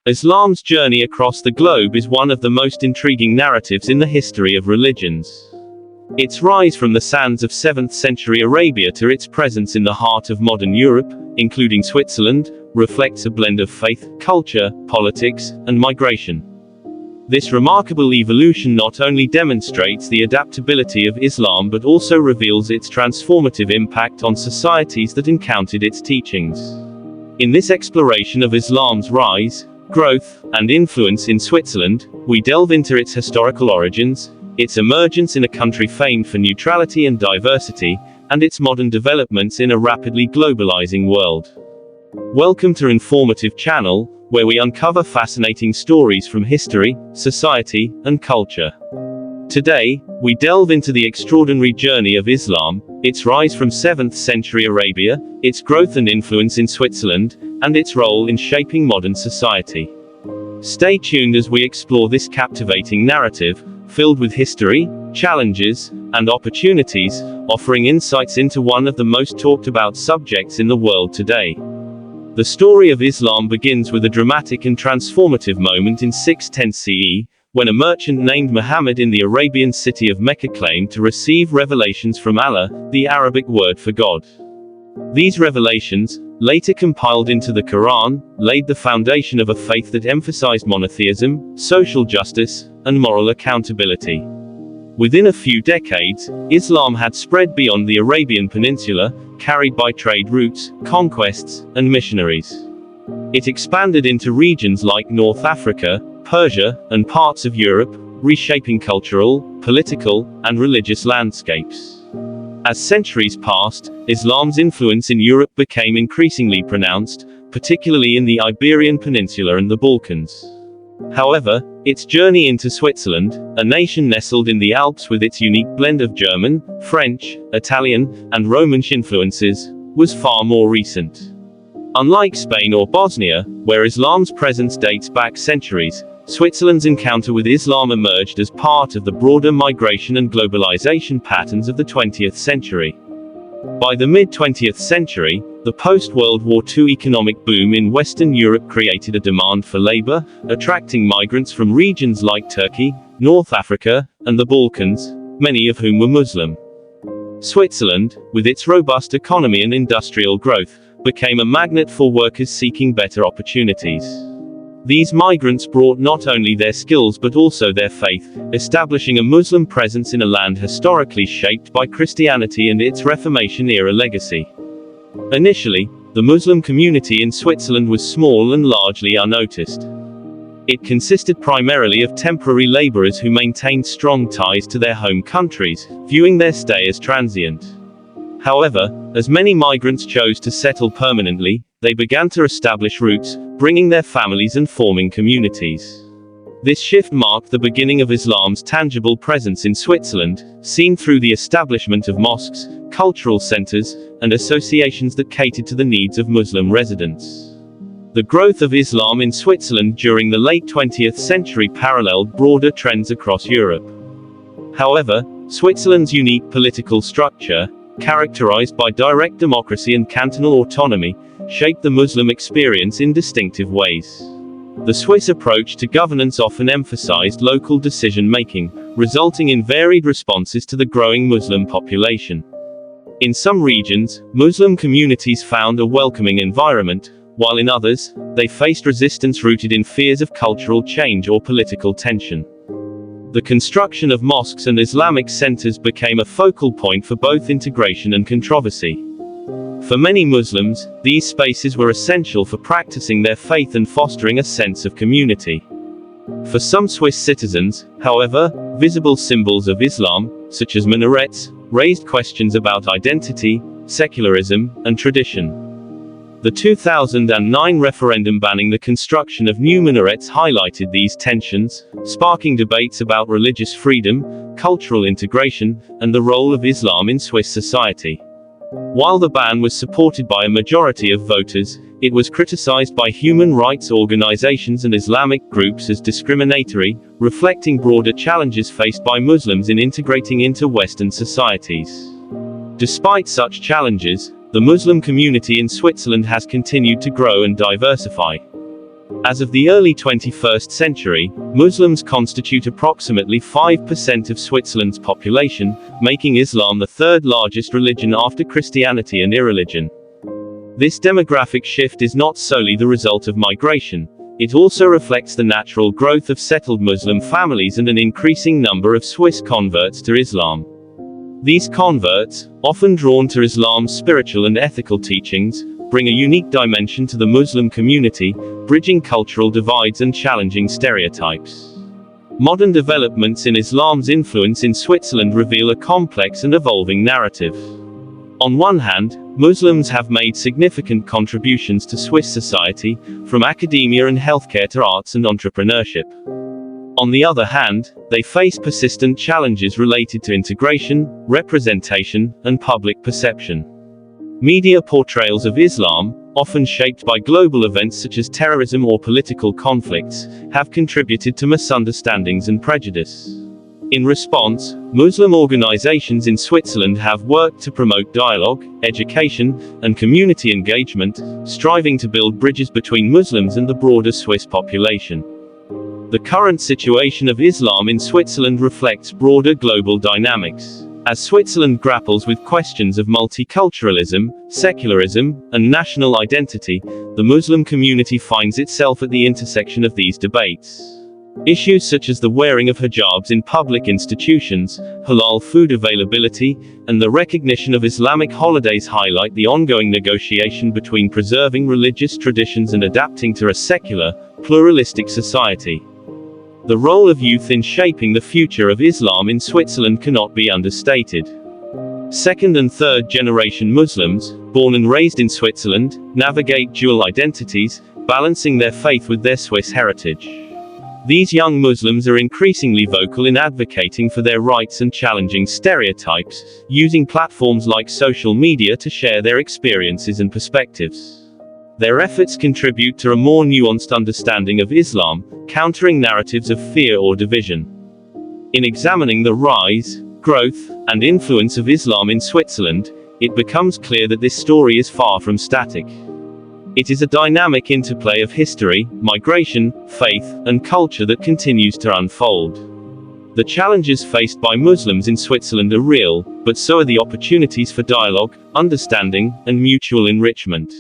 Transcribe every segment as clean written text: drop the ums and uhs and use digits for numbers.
Islam's journey across the globe is one of the most intriguing narratives in the history of religions. Its rise from the sands of 7th century Arabia to its presence in the heart of modern Europe, including Switzerland, reflects a blend of faith, culture, politics, and migration. This remarkable evolution not only demonstrates the adaptability of Islam but also reveals its transformative impact on societies that encountered its teachings. In this exploration of Islam's rise, growth, and influence in Switzerland, we delve into its historical origins, its emergence in a country famed for neutrality and diversity, and its modern developments in a rapidly globalizing world. Welcome to Informative Channel, where we uncover fascinating stories from history, society, and culture. Today, we delve into the extraordinary journey of Islam, its rise from 7th century Arabia, its growth and influence in Switzerland, and its role in shaping modern society. Stay tuned as we explore this captivating narrative, filled with history, challenges, and opportunities, offering insights into one of the most talked about subjects in the world today. The story of Islam begins with a dramatic and transformative moment in 610 CE, when a merchant named Muhammad in the Arabian city of Mecca claimed to receive revelations from Allah, the Arabic word for God. These revelations, later compiled into the Quran, laid the foundation of a faith that emphasized monotheism, social justice, and moral accountability. Within a few decades, Islam had spread beyond the Arabian Peninsula, carried by trade routes, conquests, and missionaries. It expanded into regions like North Africa, Persia, and parts of Europe, reshaping cultural, political, and religious landscapes. As centuries passed, Islam's influence in Europe became increasingly pronounced, particularly in the Iberian Peninsula and the Balkans. However, its journey into Switzerland, a nation nestled in the Alps with its unique blend of German, French, Italian, and Romansh influences, was far more recent. Unlike Spain or Bosnia, where Islam's presence dates back centuries, Switzerland's encounter with Islam emerged as part of the broader migration and globalization patterns of the 20th century. By the mid-20th century, the post-World War II economic boom in Western Europe created a demand for labor, attracting migrants from regions like Turkey, North Africa, and the Balkans, many of whom were Muslim. Switzerland, with its robust economy and industrial growth, became a magnet for workers seeking better opportunities. These migrants brought not only their skills but also their faith, establishing a Muslim presence in a land historically shaped by Christianity and its Reformation-era legacy. Initially, the Muslim community in Switzerland was small and largely unnoticed. It consisted primarily of temporary laborers who maintained strong ties to their home countries, viewing their stay as transient. However, as many migrants chose to settle permanently, they began to establish roots, bringing their families and forming communities. This shift marked the beginning of Islam's tangible presence in Switzerland, seen through the establishment of mosques, cultural centers, and associations that catered to the needs of Muslim residents. The growth of Islam in Switzerland during the late 20th century paralleled broader trends across Europe. However, Switzerland's unique political structure, characterized by direct democracy and cantonal autonomy, shaped the Muslim experience in distinctive ways. The Swiss approach to governance often emphasized local decision-making, resulting in varied responses to the growing Muslim population. In some regions, Muslim communities found a welcoming environment, while in others, they faced resistance rooted in fears of cultural change or political tension. The construction of mosques and Islamic centers became a focal point for both integration and controversy. For many Muslims, these spaces were essential for practicing their faith and fostering a sense of community. For some Swiss citizens, however, visible symbols of Islam, such as minarets, raised questions about identity, secularism, and tradition. The 2009 referendum banning the construction of new minarets highlighted these tensions, sparking debates about religious freedom, cultural integration, and the role of Islam in Swiss society. While the ban was supported by a majority of voters, it was criticized by human rights organizations and Islamic groups as discriminatory, reflecting broader challenges faced by Muslims in integrating into Western societies. Despite such challenges, the Muslim community in Switzerland has continued to grow and diversify. As of the early 21st century, Muslims constitute approximately 5% of Switzerland's population, making Islam the third largest religion after Christianity and irreligion. This demographic shift is not solely the result of migration. It also reflects the natural growth of settled Muslim families and an increasing number of Swiss converts to Islam. These converts, often drawn to Islam's spiritual and ethical teachings, bring a unique dimension to the Muslim community, bridging cultural divides and challenging stereotypes. Modern developments in Islam's influence in Switzerland reveal a complex and evolving narrative. On one hand, Muslims have made significant contributions to Swiss society, from academia and healthcare to arts and entrepreneurship. On the other hand, they face persistent challenges related to integration, representation, and public perception. Media portrayals of Islam, often shaped by global events such as terrorism or political conflicts, have contributed to misunderstandings and prejudice. In response, Muslim organizations in Switzerland have worked to promote dialogue, education, and community engagement, striving to build bridges between Muslims and the broader Swiss population. The current situation of Islam in Switzerland reflects broader global dynamics. As Switzerland grapples with questions of multiculturalism, secularism, and national identity, the Muslim community finds itself at the intersection of these debates. Issues such as the wearing of hijabs in public institutions, halal food availability, and the recognition of Islamic holidays highlight the ongoing negotiation between preserving religious traditions and adapting to a secular, pluralistic society. The role of youth in shaping the future of Islam in Switzerland cannot be understated. Second and third generation Muslims, born and raised in Switzerland, navigate dual identities, balancing their faith with their Swiss heritage. These young Muslims are increasingly vocal in advocating for their rights and challenging stereotypes, using platforms like social media to share their experiences and perspectives. Their efforts contribute to a more nuanced understanding of Islam, countering narratives of fear or division. In examining the rise, growth, and influence of Islam in Switzerland, it becomes clear that this story is far from static. It is a dynamic interplay of history, migration, faith, and culture that continues to unfold. The challenges faced by Muslims in Switzerland are real, but so are the opportunities for dialogue, understanding, and mutual enrichment.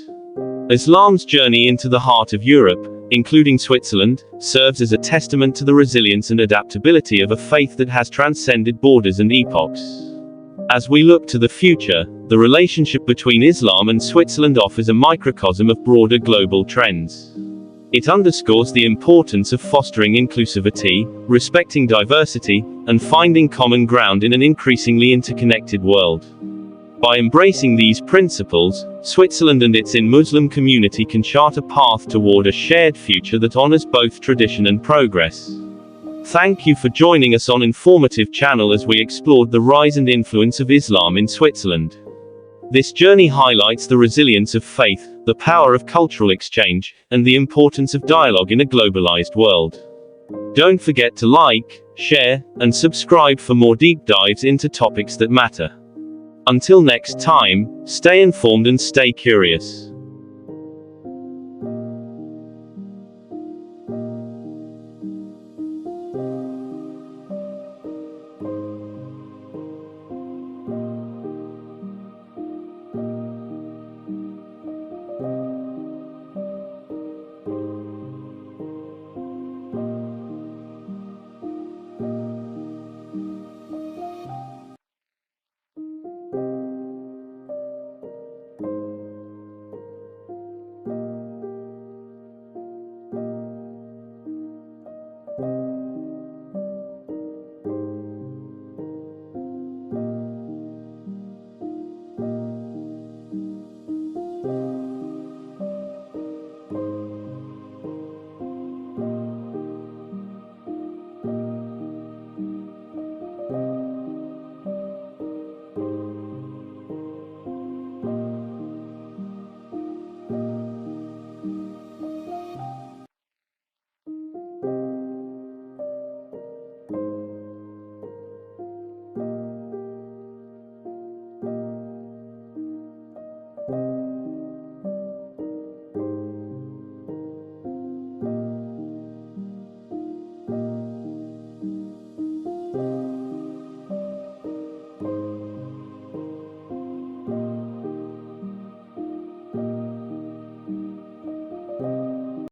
Islam's journey into the heart of Europe, including Switzerland, serves as a testament to the resilience and adaptability of a faith that has transcended borders and epochs. As we look to the future, the relationship between Islam and Switzerland offers a microcosm of broader global trends. It underscores the importance of fostering inclusivity, respecting diversity, and finding common ground in an increasingly interconnected world. By embracing these principles, Switzerland and its Muslim community can chart a path toward a shared future that honors both tradition and progress. Thank you for joining us on Informative Channel as we explored the rise and influence of Islam in Switzerland. This journey highlights the resilience of faith, the power of cultural exchange, and the importance of dialogue in a globalized world. Don't forget to like, share, and subscribe for more deep dives into topics that matter. Until next time, stay informed and stay curious.